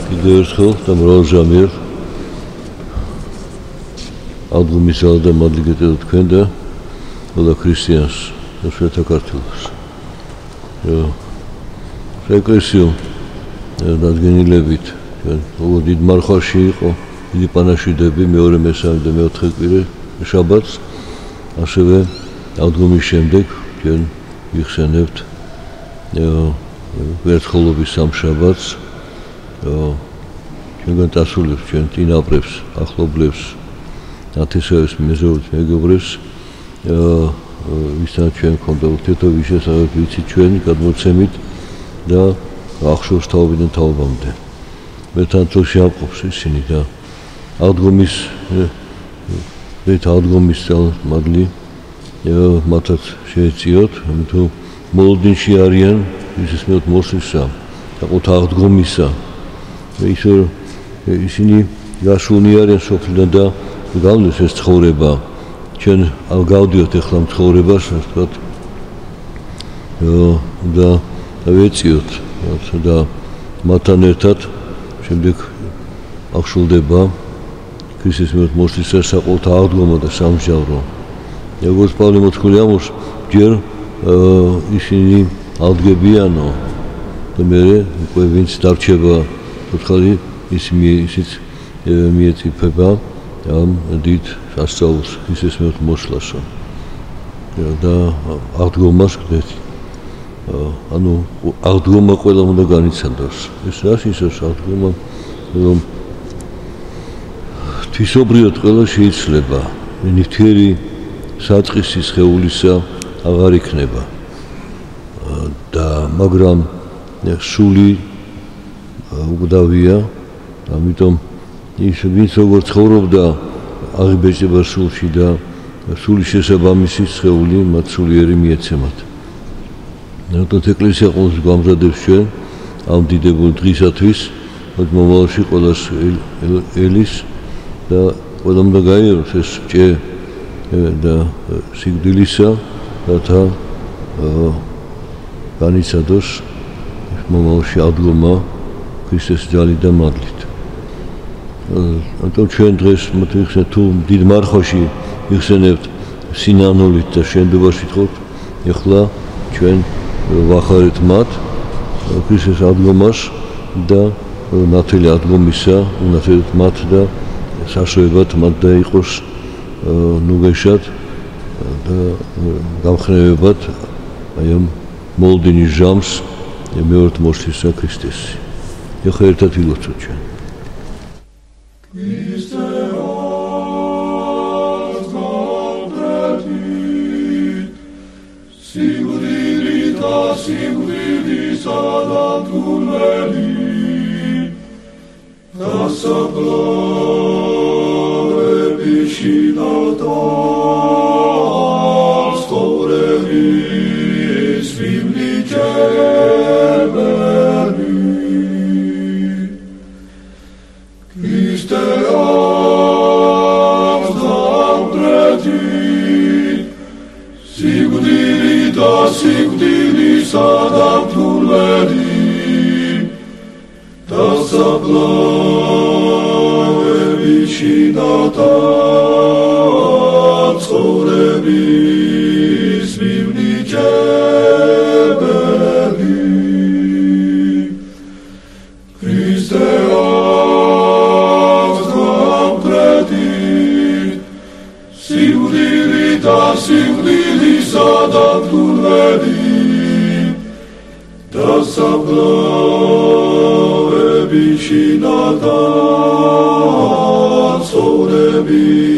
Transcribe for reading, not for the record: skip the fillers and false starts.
კიდევ ერთხელ და მრავალჟამიერ ალბომისა და მადლი გეტყვით თქვენ და ყველა ქრისტიანს და შუათა ქართველს. ეკლესიო დადგენილებით როგორ დიდ მარხვაში იყო დიდი პანაშვიდები მეორე მესამე და მეოთხე კვირა შაბათს ასევე ალბომის შემდეგ ჩვენ ვიხსენებთ ვერცხლობის სამშაბათს ჩვენგან დასრულებს ჩვენ წინაპრებს ახლობლებს ათესავებს მეზობლებს მეგობრებს ვისაც ჩვენ გქონდა ურთიერთობის შესახებ ვიცით ჩვენ გადმოცემით და ახშობს თაობიდან თაობამდე მე თანწილში ამყოფს ისინი და ალბომის მადლი მათაც შეეციოთ თუ მოლოდინში არიან ისიც მეოთ მოსვლისა და ყოთა აღდგომისა ისინი გასულნი არიან სოფლიდან და გავლეს ეს ცხოვრება ჩვენ გავდიოთ ახლა ცხოვრებას ვთქვათ და ვეციოთ და მათთან ერთად შემდეგ აღშულდება ქრისტეს მიერ მოსვლისა საყოველთა აღდგომა და სამსჯავრო როგორც პავლე მოთქმული ამბობს ჯერ ისინი აღდგებიანო და მე უკვე ვინც დარჩება უცხალი ისიც მიეწიფება ამ დიდ სასწაულს ქრისტეს მიერ მოსვლასო და აღდგომას გდეთ ანუ აღდგომა ყველა უნდა განიცადოს ეს რას ისოს აღდგომა რომ თვისობრიოდ ყველა შეიძლება ნივთიერი საწყისი სხეულისა აღარ იქნება და მაგრამ სული უგდავია ამიტომ ის ვინც როგორ ცხოვრობდა აღიბეჭდება სულში და სული შესაბამისი სხეული მათ სულიერი მიეცემათ ნატოთ ეკლესია ყოველს გვამზადებს ჩვენ ამ დიდებულ დღისათვის მომავალში ყველას ელის და ყველამ უნდა გაიაროს ეს ჭე და სიკვდილისა რათა განიცადოს მომავალში აღდგომა ქრისტეს ძალით და მადლით. ამიტომ ჩვენ დღეს მოიხსენებთ თუ დიდ მარხვაში ვიხსენებთ სინანულით და შენდობაში ვთხოვთ ეხლა ჩვენ ვახარეთ მათ ქრისტეს აღდგომას და ნათელი აღდგომისა უნათებთ მათ და საშუალებად მათ და იყოს ნუგეშად და გამხნევებად აი ამ მოლოდინის ჟამს მეორე მოსვლისა ქრისტესი. ეხლა ერთად ვილოცოთ ჩვენ. Be